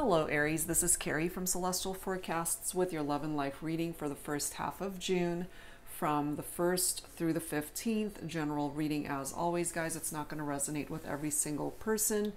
Hello Aries, this is Carrie from Celestial Forecasts with your love and life reading for the first half of June from the 1st through the 15th. General reading as always, guys. It's not going to resonate with every single person.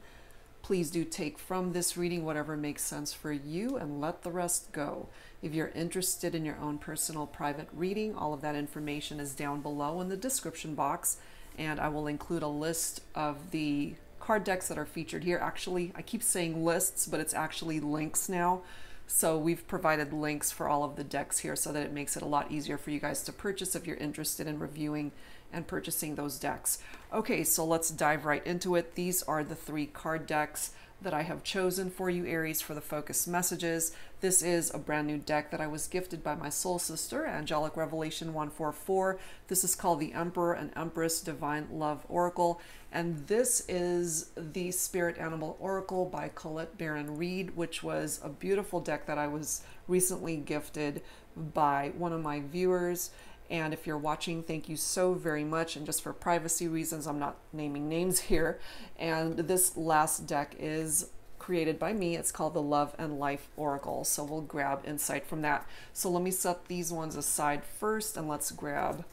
Please do take from this reading whatever makes sense for you and let the rest go. If you're interested in your own personal private reading, all of that information is down below in the description box, and I will include a list of the card decks that are featured here. Actually, I keep saying lists, but it's actually links now. So we've provided links for all of the decks here so that it makes it a lot easier for you guys to purchase if you're interested in reviewing and purchasing those decks. Okay, so let's dive right into it. These are the 3 card decks that I have chosen for you, Aries, for the focus messages. This is a brand new deck that I was gifted by my soul sister, Angelic Revelation 144. This is called the Emperor and Empress Divine Love Oracle. And this is the Spirit Animal Oracle by Colette Baron Reed, which was a beautiful deck that I was recently gifted by one of my viewers. And if you're watching, thank you so very much. And just for privacy reasons, I'm not naming names here. And this last deck is created by me. It's called the Love and Life Oracle. So we'll grab insight from that. So let me set these ones aside first, and let's grab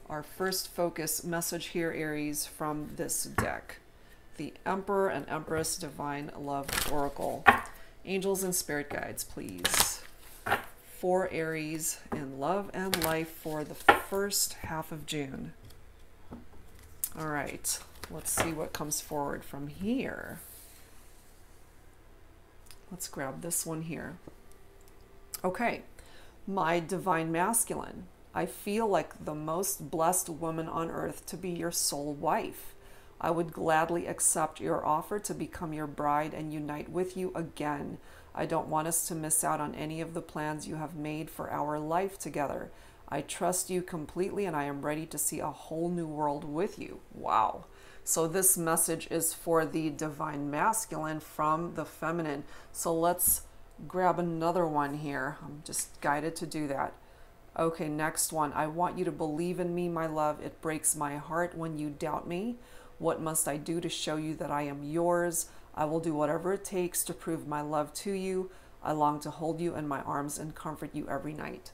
our first focus message here, Aries, from this deck. The Emperor and Empress Divine Love Oracle. Angels and spirit guides, please. For Aries in love and life for the first half of June. All right, let's see what comes forward from here. Let's grab this one here. Okay, my divine masculine. I feel like the most blessed woman on earth to be your soul wife. I would gladly accept your offer to become your bride and unite with you again. I don't want us to miss out on any of the plans you have made for our life together. I trust you completely, and I am ready to see a whole new world with you. Wow. So this message is for the divine masculine from the feminine. So let's grab another one here. I'm just guided to do that. Okay, next one. I want you to believe in me, my love. It breaks my heart when you doubt me. What must I do to show you that I am yours? I will do whatever it takes to prove my love to you. I long to hold you in my arms and comfort you every night.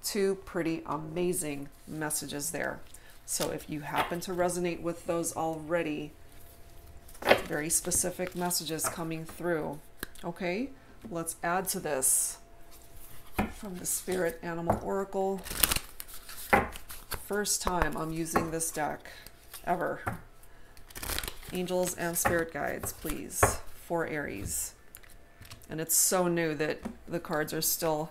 2 pretty amazing messages there. So if you happen to resonate with those already, very specific messages coming through. Okay, let's add to this from the Spirit Animal Oracle. First time I'm using this deck ever. Angels and spirit guides, please, for Aries. And it's so new that the cards are still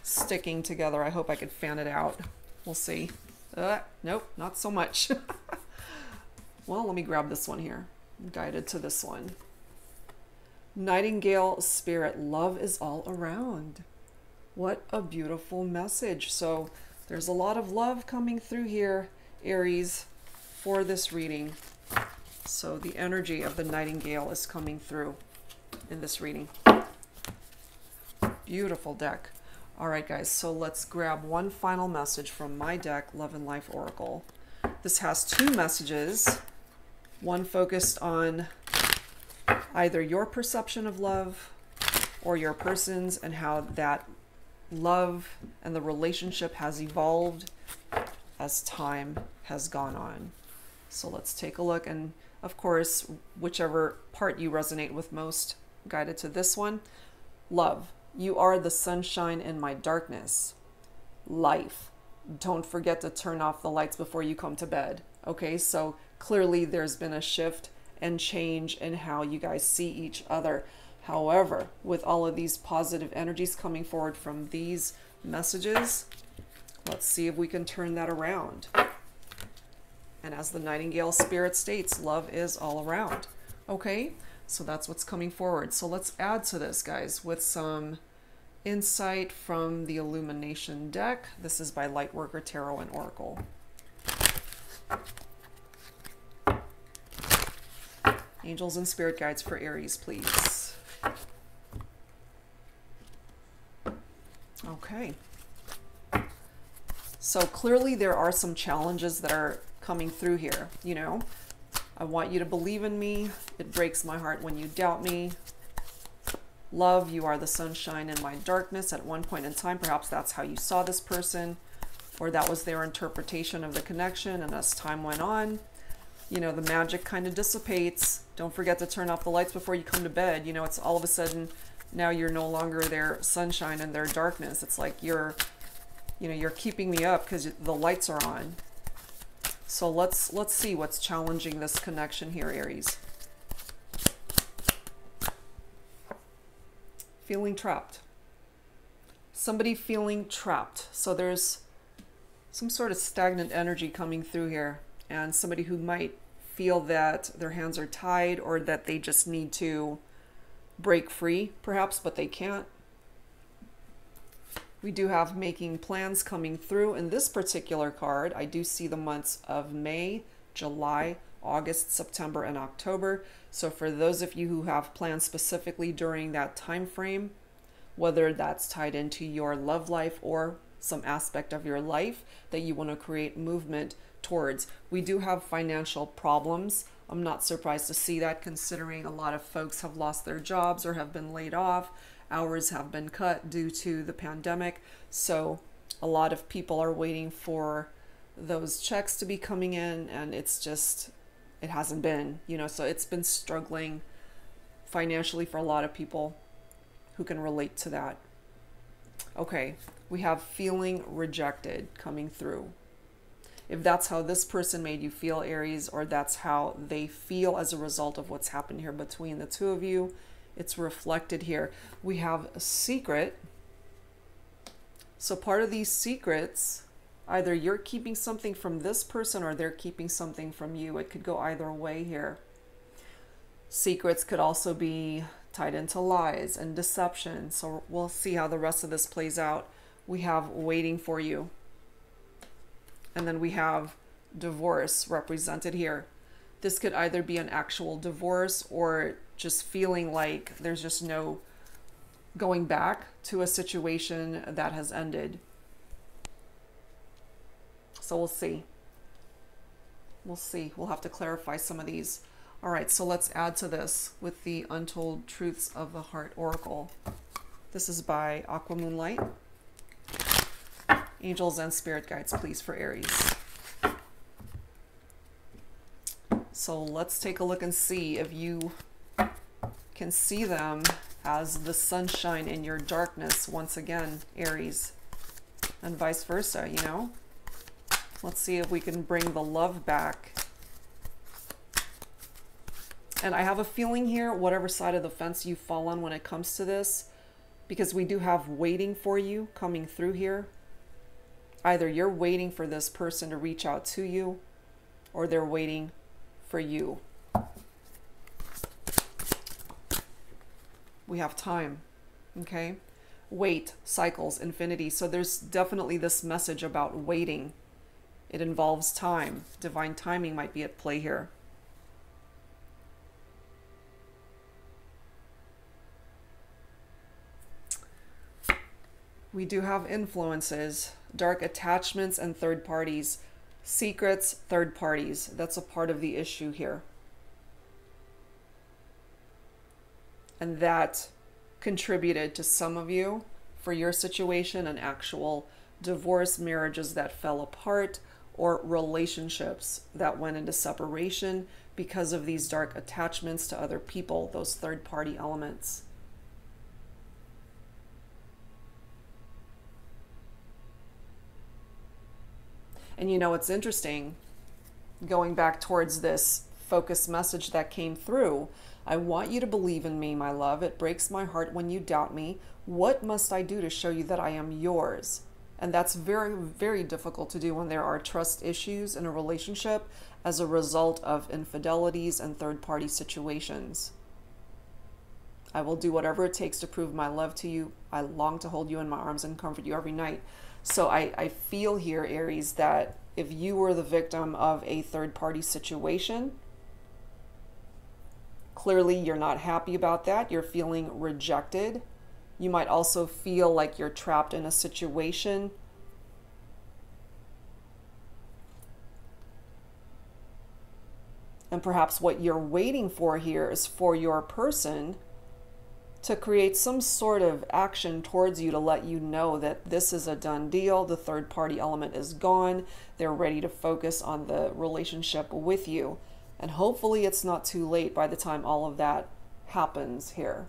sticking together. I hope I could fan it out. We'll see. Nope, not so much. Well, let me grab this one here. I'm guided to this one. Nightingale spirit, love is all around. What a beautiful message. So there's a lot of love coming through here, Aries, for this reading. So the energy of the nightingale is coming through in this reading. Beautiful deck. All right, guys, so let's grab one final message from my deck, Love and Life Oracle. This has 2 messages, one focused on either your perception of love or your person's and how that love and the relationship has evolved as time has gone on. So let's take a look, and of course, whichever part you resonate with most, guided to this one. Love, you are the sunshine in my darkness. Life, don't forget to turn off the lights before you come to bed. Okay, so clearly there's been a shift and change in how you guys see each other. However, with all of these positive energies coming forward from these messages, let's see if we can turn that around. And as the Nightingale spirit states, love is all around. Okay, so that's what's coming forward. So let's add to this, guys, with some insight from the Illumination deck. This is by Lightworker Tarot and Oracle. Angels and spirit guides for Aries, please. Okay. So clearly there are some challenges that are coming through here. You know, I want you to believe in me. It breaks my heart when you doubt me. Love, you are the sunshine in my darkness. At one point in time, perhaps that's how you saw this person, or that was their interpretation of the connection. And as time went on, you know, the magic kind of dissipates. Don't forget to turn off the lights before you come to bed. You know, it's all of a sudden now you're no longer their sunshine and their darkness. It's like you're keeping me up because the lights are on. So let's see what's challenging this connection here, Aries. Feeling trapped. Somebody feeling trapped. So there's some sort of stagnant energy coming through here, and somebody who might feel that their hands are tied or that they just need to break free, perhaps, but they can't. We do have making plans coming through. In this particular card, I do see the months of May, July, August, September, and October. So for those of you who have plans specifically during that time frame, whether that's tied into your love life or some aspect of your life that you want to create movement towards. We do have financial problems. I'm not surprised to see that, considering a lot of folks have lost their jobs or have been laid off. Hours have been cut due to the pandemic. So a lot of people are waiting for those checks to be coming in, and it's just, it hasn't been, you know, so it's been struggling financially for a lot of people who can relate to that. Okay, we have feeling rejected coming through. If that's how this person made you feel, Aries, or that's how they feel as a result of what's happened here between the two of you, it's reflected here. We have a secret. So part of these secrets, either you're keeping something from this person or they're keeping something from you. It could go either way here. Secrets could also be tied into lies and deception. So we'll see how the rest of this plays out. We have waiting for you. And then we have divorce represented here. This could either be an actual divorce or just feeling like there's just no going back to a situation that has ended. So we'll see. We'll see. We'll have to clarify some of these. All right, so let's add to this with the Untold Truths of the Heart Oracle. This is by Aquamoonlight. Angels and spirit guides, please, for Aries. So let's take a look and see if you can see them as the sunshine in your darkness once again, Aries, and vice versa, you know? Let's see if we can bring the love back. And I have a feeling here, whatever side of the fence you fall on when it comes to this, because we do have waiting for you coming through here. Either you're waiting for this person to reach out to you, or they're waiting for you. We have time, okay? Wait, cycles, infinity. So there's definitely this message about waiting. It involves time. Divine timing might be at play here. We do have influences, dark attachments, and third parties. Secrets, third parties. That's a part of the issue here. And that contributed to some of you, for your situation, an actual divorce, marriages that fell apart, or relationships that went into separation because of these dark attachments to other people, those third party elements. And you know, it's interesting, going back towards this focused message that came through. I want you to believe in me, my love. It breaks my heart when you doubt me. What must I do to show you that I am yours? And that's very, very difficult to do when there are trust issues in a relationship as a result of infidelities and third-party situations. I will do whatever it takes to prove my love to you. I long to hold you in my arms and comfort you every night. So I feel here, Aries, that if you were the victim of a third-party situation, clearly you're not happy about that. You're feeling rejected. You might also feel like you're trapped in a situation. And perhaps what you're waiting for here is for your person to create some sort of action towards you to let you know that this is a done deal. The third party element is gone. They're ready to focus on the relationship with you. And hopefully it's not too late by the time all of that happens here.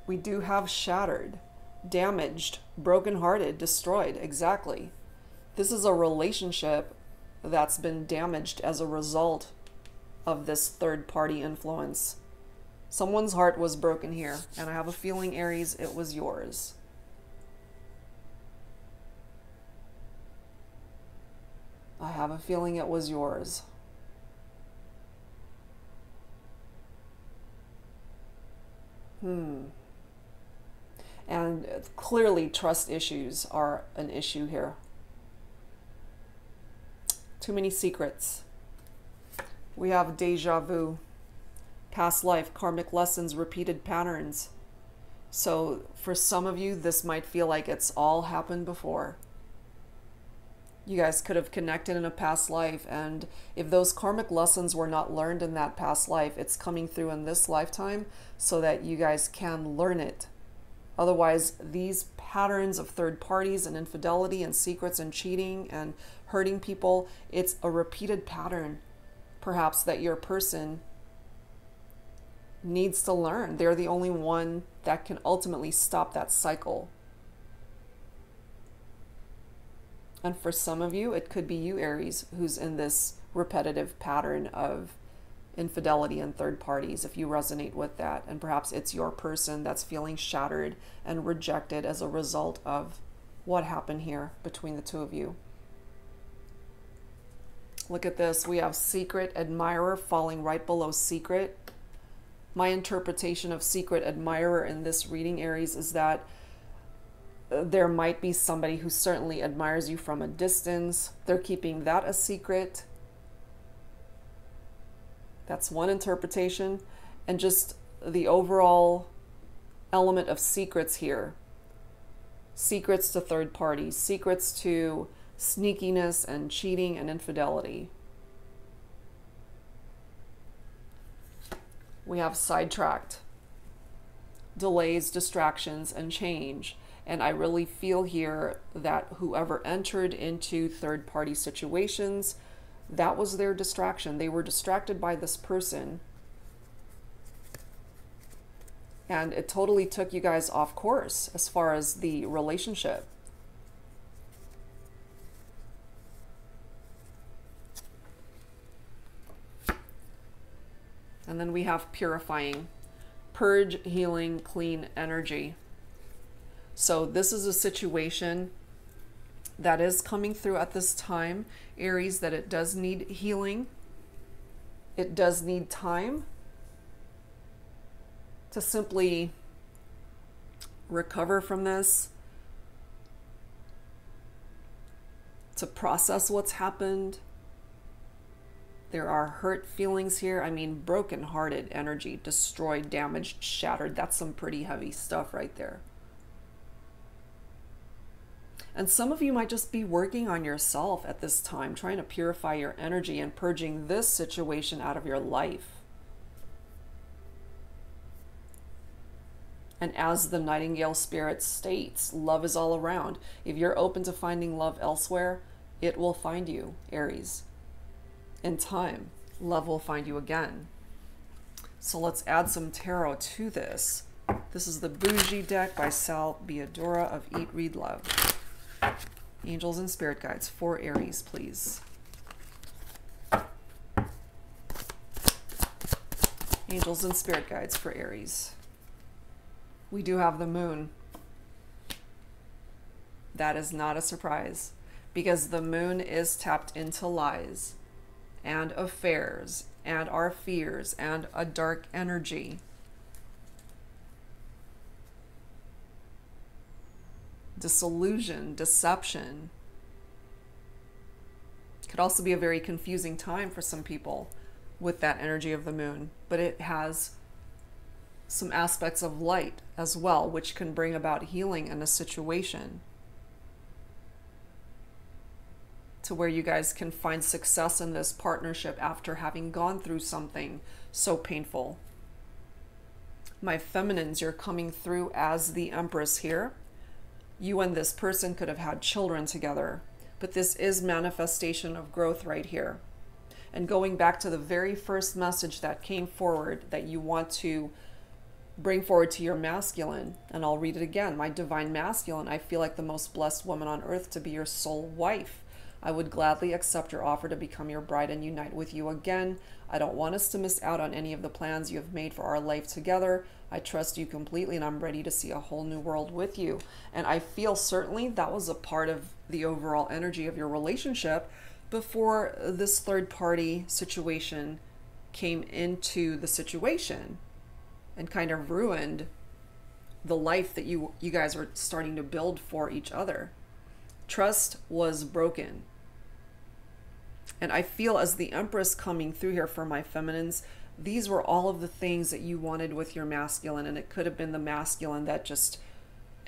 We do have shattered, damaged, brokenhearted, destroyed. Exactly. This is a relationship that's been damaged as a result of this third party influence. Someone's heart was broken here, and I have a feeling, Aries, it was yours. I have a feeling it was yours. And clearly trust issues are an issue here. Too many secrets. We have deja vu, past life, karmic lessons, repeated patterns. So for some of you, this might feel like it's all happened before. You guys could have connected in a past life, and if those karmic lessons were not learned in that past life, it's coming through in this lifetime so that you guys can learn it. Otherwise, these patterns of third parties and infidelity and secrets and cheating and hurting people, it's a repeated pattern, perhaps, that your person needs to learn. They're the only one that can ultimately stop that cycle. And for some of you, it could be you, Aries, who's in this repetitive pattern of infidelity and third parties, if you resonate with that. And perhaps it's your person that's feeling shattered and rejected as a result of what happened here between the two of you. Look at this. We have secret admirer falling right below secret. My interpretation of secret admirer in this reading, Aries, is that there might be somebody who certainly admires you from a distance. They're keeping that a secret. That's one interpretation. And just the overall element of secrets here. Secrets to third parties, secrets to sneakiness and cheating and infidelity. We have sidetracked, delays, distractions, and change. And I really feel here that whoever entered into third party situations, that was their distraction. They were distracted by this person. And it totally took you guys off course as far as the relationship. And then we have purifying, purge, healing, clean energy. So this is a situation that is coming through at this time, Aries, that it does need healing. It does need time to simply recover from this, to process what's happened. There are hurt feelings here. I mean, broken-hearted energy, destroyed, damaged, shattered. That's some pretty heavy stuff right there. And some of you might just be working on yourself at this time, trying to purify your energy and purging this situation out of your life. And as the Nightingale Spirit states, love is all around. If you're open to finding love elsewhere, it will find you, Aries. In time, love will find you again. So let's add some tarot to this. This is the Bougie deck by Biadora of Eat, Read, Love. Angels and spirit guides for Aries, please. Angels and spirit guides for Aries. We do have the moon. That is not a surprise, because the moon is tapped into lies and affairs and our fears and a dark energy. Disillusion, deception. Could also be a very confusing time for some people with that energy of the moon, but it has some aspects of light as well, which can bring about healing in a situation. to where you guys can find success in this partnership after having gone through something so painful. My feminines, you're coming through as the Empress here. You and this person could have had children together, but this is manifestation of growth right here. And going back to the very first message that came forward that you want to bring forward to your masculine, and I'll read it again. My divine masculine, I feel like the most blessed woman on earth to be your soul wife. I would gladly accept your offer to become your bride and unite with you again. I don't want us to miss out on any of the plans you have made for our life together. I trust you completely and I'm ready to see a whole new world with you. And I feel certainly that was a part of the overall energy of your relationship before this third party situation came into the situation and kind of ruined the life that you guys were starting to build for each other. Trust was broken. And I feel as the Empress coming through here for my feminines, these were all of the things that you wanted with your masculine. And it could have been the masculine that just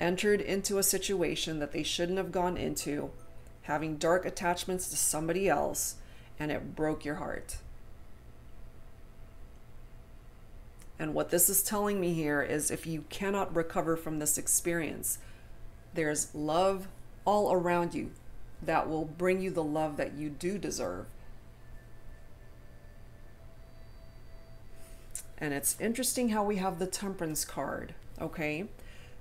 entered into a situation that they shouldn't have gone into, having dark attachments to somebody else, and it broke your heart. And what this is telling me here is if you cannot recover from this experience, there's love all around you that will bring you the love that you do deserve. And it's interesting how we have the Temperance card, okay?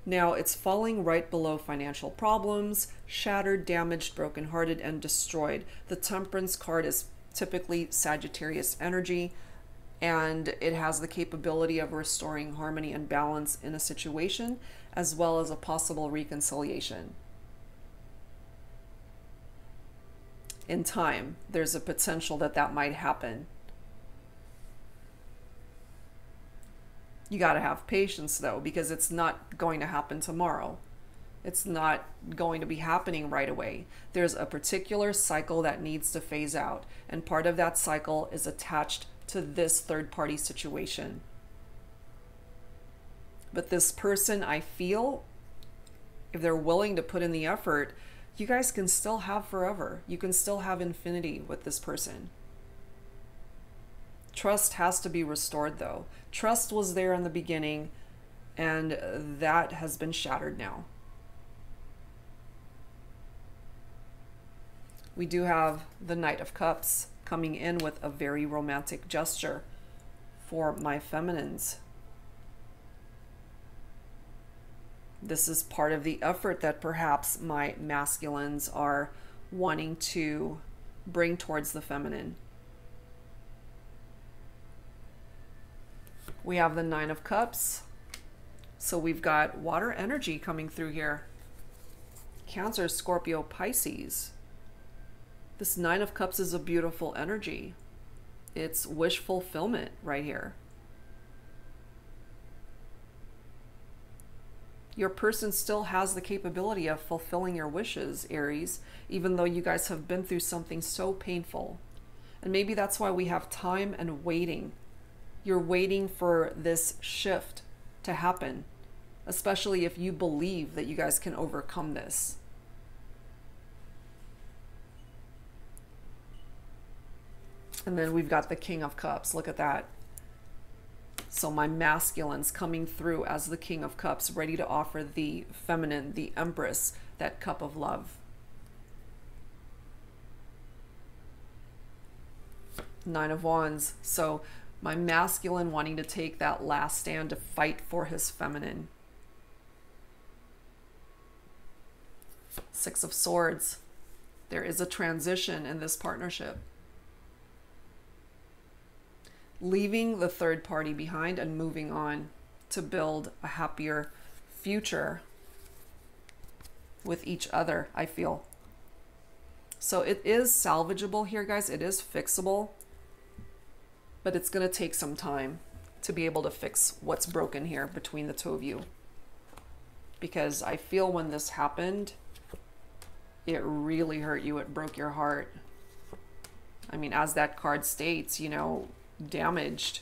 Now it's falling right below financial problems, shattered, damaged, brokenhearted, and destroyed. The Temperance card is typically Sagittarius energy, and it has the capability of restoring harmony and balance in a situation, as well as a possible reconciliation. In time, there's a potential that that might happen. You got to have patience though, because it's not going to happen tomorrow. It's not going to be happening right away. There's a particular cycle that needs to phase out, and part of that cycle is attached to this third-party situation. But this person, I feel, if they're willing to put in the effort, you guys can still have forever. You can still have infinity with this person. Trust has to be restored though. Trust was there in the beginning, and that has been shattered now. We do have the Knight of Cups coming in with a very romantic gesture for my feminines. This is part of the effort that perhaps my masculines are wanting to bring towards the feminine. We have the Nine of Cups. So we've got water energy coming through here. Cancer, Scorpio, Pisces. This Nine of Cups is a beautiful energy. It's wish fulfillment right here. Your person still has the capability of fulfilling your wishes, Aries, even though you guys have been through something so painful. And maybe that's why we have time and waiting. You're waiting for this shift to happen, especially if you believe that you guys can overcome this. And then we've got the King of Cups. Look at that. So my masculine's coming through as the King of Cups, ready to offer the feminine, the Empress, that cup of love. Nine of Wands. So my masculine wanting to take that last stand to fight for his feminine. Six of Swords. There is a transition in this partnership. Leaving the third party behind and moving on to build a happier future with each other, I feel. So it is salvageable here, guys. It is fixable, but it's going to take some time to be able to fix what's broken here between the two of you. Because I feel when this happened, it really hurt you. It broke your heart. I mean, as that card states, you know, damaged.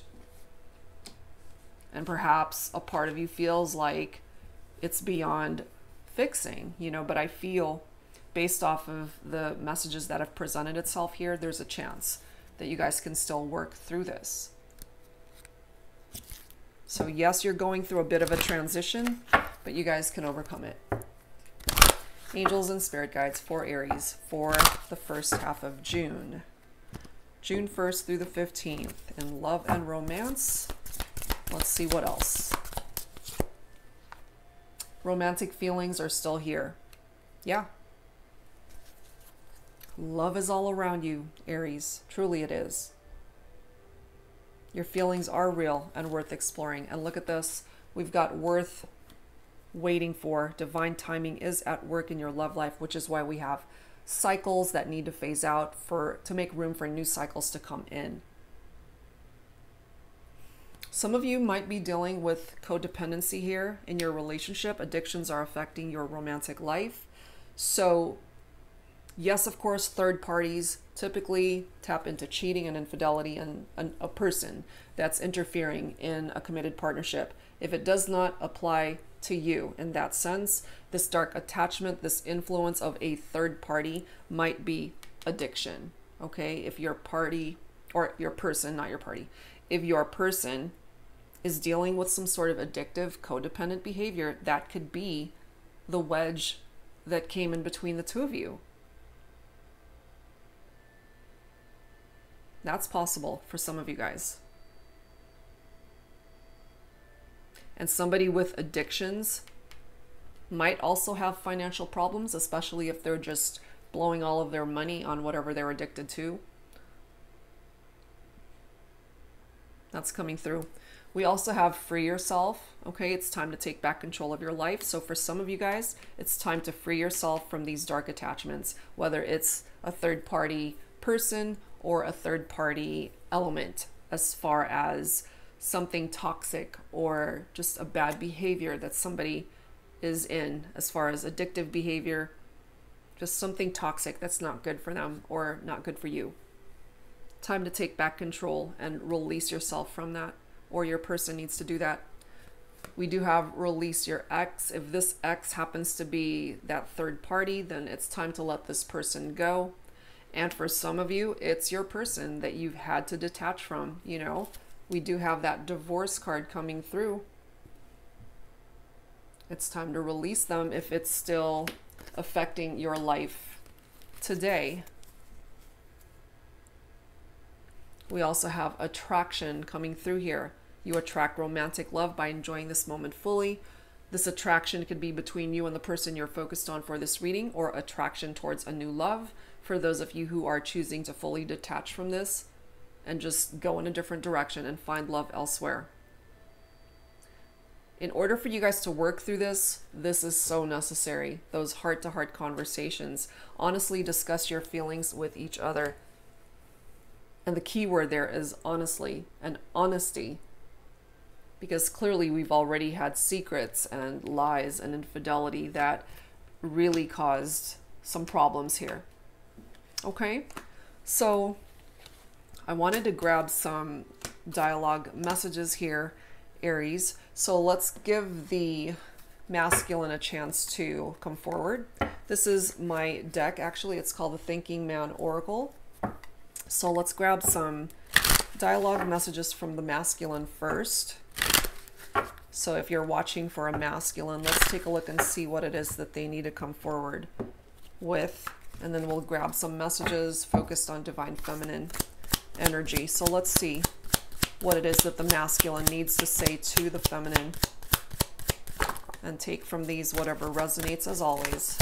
And perhaps a part of you feels like it's beyond fixing, you know, but I feel based off of the messages that have presented itself here, there's a chance that you guys can still work through this. So yes, you're going through a bit of a transition, but you guys can overcome it. Angels and spirit guides for Aries for the first half of June. June 1st through the 15th in love and romance. Let's see what else. Romantic feelings are still here. Yeah. Love is all around you, Aries. Truly it is. Your feelings are real and worth exploring. And look at this. We've got worth waiting for. Divine timing is at work in your love life, which is why we have cycles that need to phase out to make room for new cycles to come in. Some of you might be dealing with codependency here in your relationship. Addictions are affecting your romantic life. So yes, of course, third parties typically tap into cheating and infidelity and a person that's interfering in a committed partnership. If it does not apply to you in that sense, this dark attachment, this influence of a third party might be addiction. Okay, if your party or your person, not your party, if your person is dealing with some sort of addictive, codependent behavior, that could be the wedge that came in between the two of you. That's possible for some of you guys. And somebody with addictions might also have financial problems, especially if they're just blowing all of their money on whatever they're addicted to. That's coming through. We also have free yourself. Okay, it's time to take back control of your life. So for some of you guys, it's time to free yourself from these dark attachments, whether it's a third party person or a third party element, as far as something toxic or just a bad behavior that somebody is in, as far as addictive behavior, just something toxic that's not good for them or not good for you. Time to take back control and release yourself from that, or your person needs to do that. We do have release your ex. If this ex happens to be that third party, then it's time to let this person go. And for some of you, it's your person that you've had to detach from. You know, we do have that divorce card coming through. It's time to release them if it's still affecting your life today. We also have attraction coming through here. You attract romantic love by enjoying this moment fully. This attraction could be between you and the person you're focused on for this reading, or attraction towards a new love for those of you who are choosing to fully detach from this and just go in a different direction and find love elsewhere. In order for you guys to work through this, this is so necessary. Those heart-to-heart conversations. Honestly, discuss your feelings with each other. And the key word there is honestly and honesty. Because clearly we've already had secrets and lies and infidelity that really caused some problems here. Okay, so I wanted to grab some dialogue messages here, Aries. So let's give the masculine a chance to come forward. This is my deck, actually. It's called the Thinking Man Oracle. So let's grab some dialogue messages from the masculine first. So if you're watching for a masculine, let's take a look and see what it is that they need to come forward with. And then we'll grab some messages focused on divine feminine energy. So let's see what it is that the masculine needs to say to the feminine. And take from these whatever resonates, as always.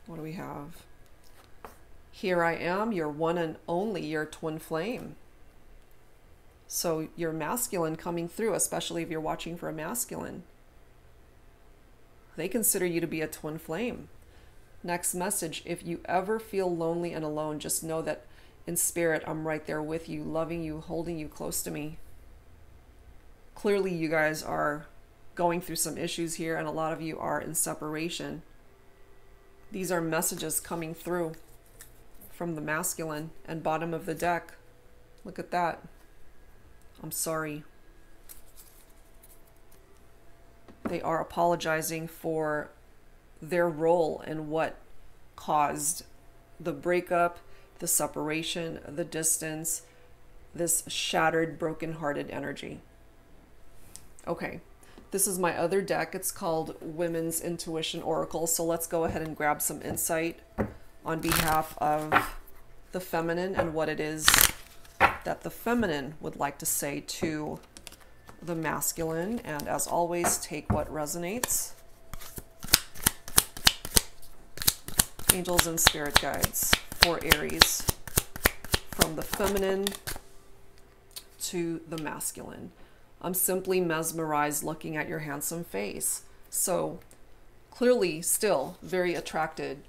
What do we have? Here I am, your one and only, your twin flame. So your masculine coming through, especially if you're watching for a masculine. They consider you to be a twin flame. Next message, if you ever feel lonely and alone, just know that in spirit, I'm right there with you, loving you, holding you close to me. Clearly, you guys are going through some issues here, and a lot of you are in separation. These are messages coming through from the masculine and bottom of the deck. Look at that. I'm sorry. They are apologizing for their role in what caused the breakup, the separation, the distance, this shattered, broken-hearted energy. Okay, this is my other deck. It's called Women's Intuition Oracle. So let's go ahead and grab some insight on behalf of the feminine and what it is that the feminine would like to say to the masculine. And as always, take what resonates. Angels and spirit guides for Aries, from the feminine to the masculine. I'm simply mesmerized looking at your handsome face. So clearly still very attracted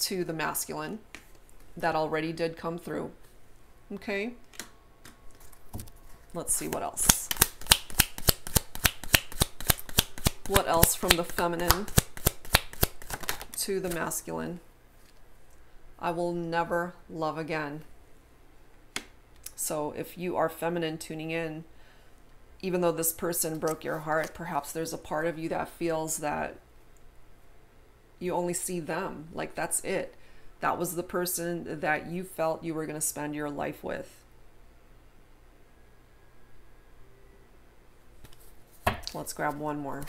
to the masculine. That already did come through. Okay. Let's see what else. What else from the feminine to the masculine? I will never love again. So if you are feminine tuning in, even though this person broke your heart, perhaps there's a part of you that feels that you only see them. Like that's it. That was the person that you felt you were going to spend your life with. Let's grab one more.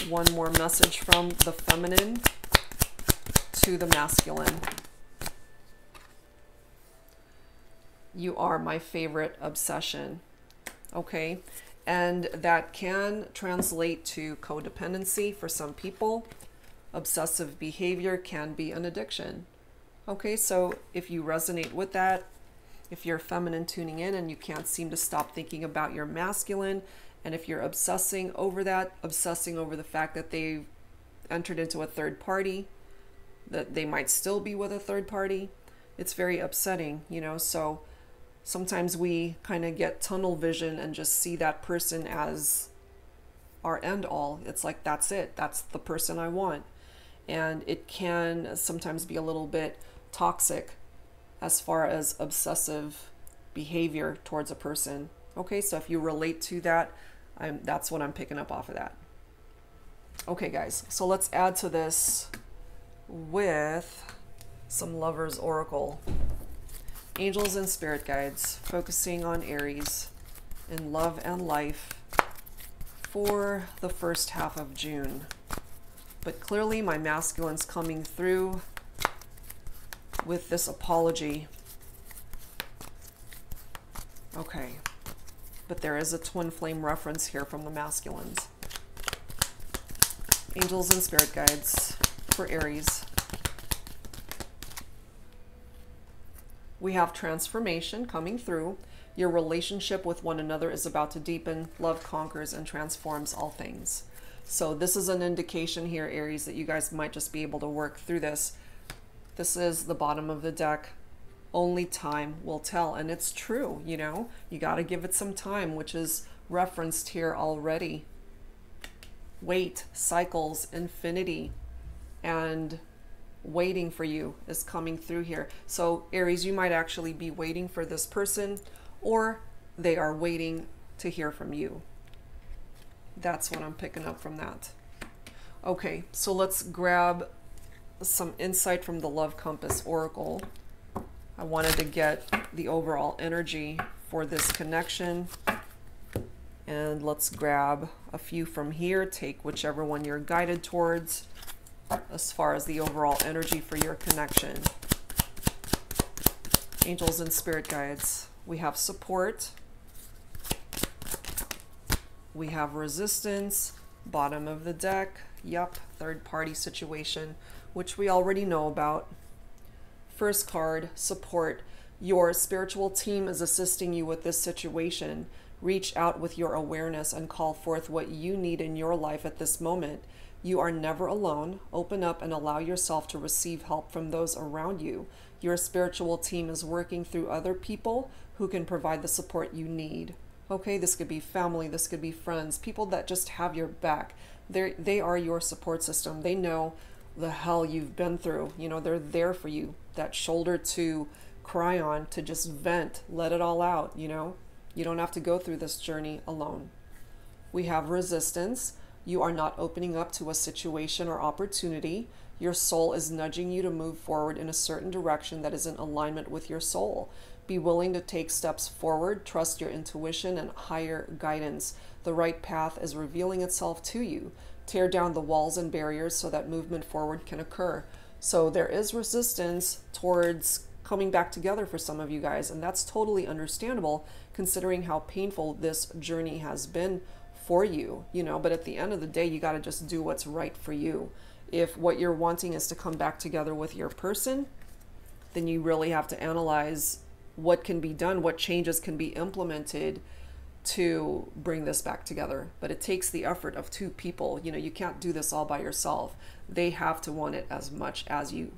One more message from the feminine to the masculine. You are my favorite obsession. Okay, and that can translate to codependency for some people. Obsessive behavior can be an addiction. Okay, so if you resonate with that, if you're feminine tuning in and you can't seem to stop thinking about your masculine, and if you're obsessing over that, obsessing over the fact that they've entered into a third party, that they might still be with a third party, it's very upsetting, you know. So sometimes we kind of get tunnel vision and just see that person as our end all. It's like, that's it. That's the person I want. And it can sometimes be a little bit toxic as far as obsessive behavior towards a person. Okay, so if you relate to that, that's what I'm picking up off of that. Okay, guys, so let's add to this with some Lovers Oracle. Angels and spirit guides, focusing on Aries in love and life for the first half of June. But clearly my masculine's coming through with this apology. Okay, but there is a twin flame reference here from the masculines. Angels and spirit guides for Aries. We have transformation coming through. Your relationship with one another is about to deepen. Love conquers and transforms all things. So this is an indication here, Aries, that you guys might just be able to work through this. This is the bottom of the deck. Only time will tell. And it's true, you know. You got to give it some time, which is referenced here already. Wait, cycles, infinity, and waiting for you is coming through here. So Aries, you might actually be waiting for this person, or they are waiting to hear from you. That's what I'm picking up from that. Okay, so let's grab some insight from the Love Compass Oracle. I wanted to get the overall energy for this connection. And let's grab a few from here. Take whichever one you're guided towards as far as the overall energy for your connection. Angels and spirit guides. We have support. We have resistance. Bottom of the deck. Yep, third party situation, which we already know about. First card, support. Your spiritual team is assisting you with this situation. Reach out with your awareness and call forth what you need in your life at this moment. You are never alone. Open up and allow yourself to receive help from those around you. Your spiritual team is working through other people who can provide the support you need. Okay, this could be family, this could be friends, people that just have your back. They are your support system. They know the hell you've been through. You know, they're there for you. That shoulder to cry on, to just vent, let it all out, you know. You don't have to go through this journey alone. We have resistance. You are not opening up to a situation or opportunity. Your soul is nudging you to move forward in a certain direction that is in alignment with your soul. Be willing to take steps forward. Trust your intuition and higher guidance. The right path is revealing itself to you. Tear down the walls and barriers so that movement forward can occur. So there is resistance towards coming back together for some of you guys, and that's totally understandable considering how painful this journey has been for you, you know. But at the end of the day, you got to just do what's right for you. If what you're wanting is to come back together with your person, then you really have to analyze what can be done, what changes can be implemented to bring this back together. But it takes the effort of two people. You know, you can't do this all by yourself. They have to want it as much as you.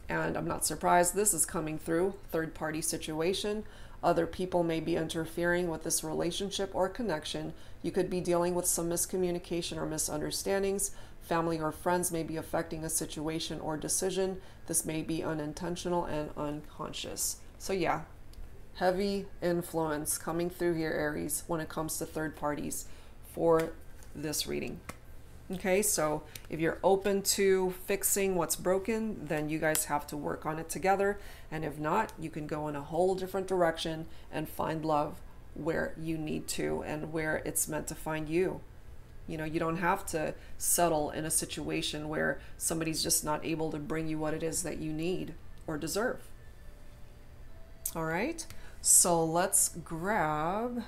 And I'm not surprised this is coming through. Third-party situation. Other people may be interfering with this relationship or connection. You could be dealing with some miscommunication or misunderstandings. Family or friends may be affecting a situation or decision. This may be unintentional and unconscious. So yeah, heavy influence coming through here, Aries, when it comes to third parties for this reading. Okay, so if you're open to fixing what's broken, then you guys have to work on it together. And if not, you can go in a whole different direction and find love where you need to and where it's meant to find you. You know, you don't have to settle in a situation where somebody's just not able to bring you what it is that you need or deserve. All right, so let's grab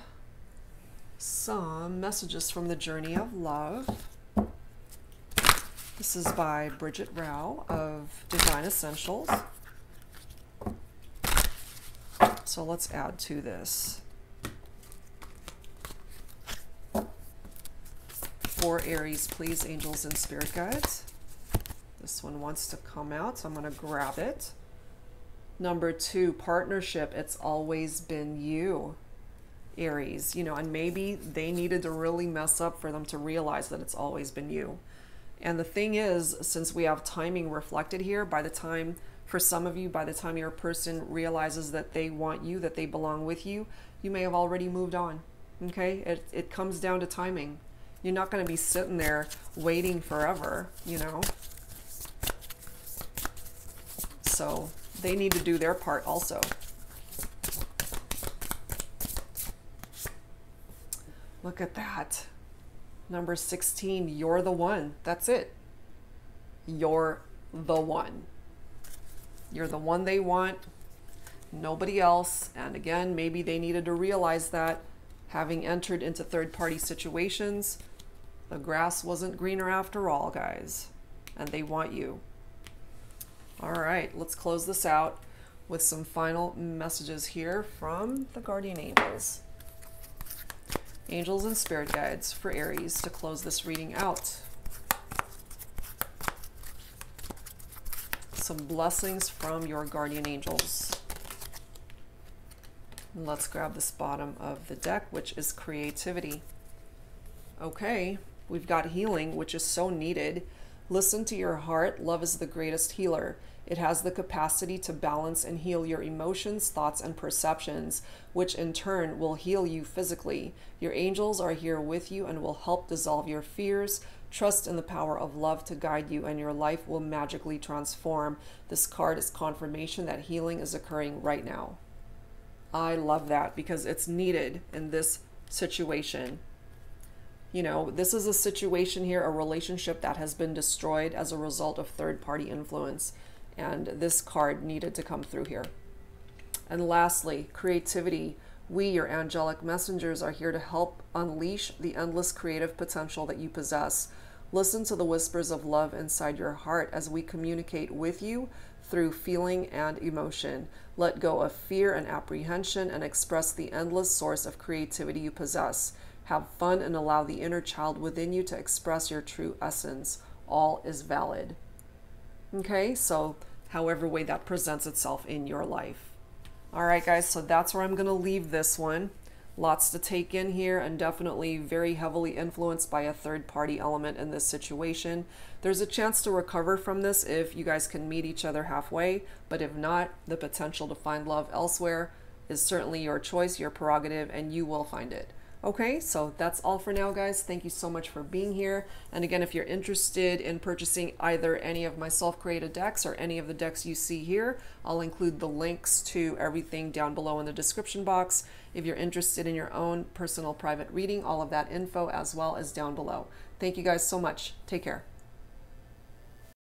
some messages from the Journey of Love. This is by Bridget Rao of Divine Essentials. So let's add to this. For Aries, please, angels and spirit guides. This one wants to come out, so I'm going to grab it. Number 2, partnership. It's always been you, Aries. You know, and maybe they needed to really mess up for them to realize that it's always been you. And the thing is, since we have timing reflected here, by the time, for some of you, by the time your person realizes that they want you, that they belong with you, you may have already moved on. Okay? It comes down to timing. You're not going to be sitting there waiting forever, you know? So they need to do their part also. Look at that. Number 16, you're the one. That's it. You're the one. You're the one they want, nobody else. And again, maybe they needed to realize that having entered into third-party situations, the grass wasn't greener after all, guys. And they want you. All right, let's close this out with some final messages here from the Guardian Angels. Angels and spirit guides for Aries to close this reading out. Some blessings from your guardian angels. Let's grab this bottom of the deck, which is creativity. Okay, we've got healing, which is so needed. Listen to your heart. Love is the greatest healer. It has the capacity to balance and heal your emotions, thoughts, and perceptions, which in turn will heal you physically. Your angels are here with you and will help dissolve your fears. Trust in the power of love to guide you, and your life will magically transform. This card is confirmation that healing is occurring right now. I love that because it's needed in this situation. You know, this is a situation here, a relationship that has been destroyed as a result of third-party influence. And this card needed to come through here. And lastly, creativity. We, your angelic messengers, are here to help unleash the endless creative potential that you possess. Listen to the whispers of love inside your heart as we communicate with you through feeling and emotion. Let go of fear and apprehension and express the endless source of creativity you possess. Have fun and allow the inner child within you to express your true essence. All is valid. Okay, so however way that presents itself in your life. All right, guys, so that's where I'm going to leave this one. Lots to take in here, and definitely very heavily influenced by a third-party element in this situation. There's a chance to recover from this if you guys can meet each other halfway, but if not, the potential to find love elsewhere is certainly your choice, your prerogative, and you will find it. Okay, so that's all for now, guys. Thank you so much for being here. And again, if you're interested in purchasing either any of my self-created decks or any of the decks you see here, I'll include the links to everything down below in the description box. If you're interested in your own personal private reading, all of that info as well is down below. Thank you guys so much. Take care.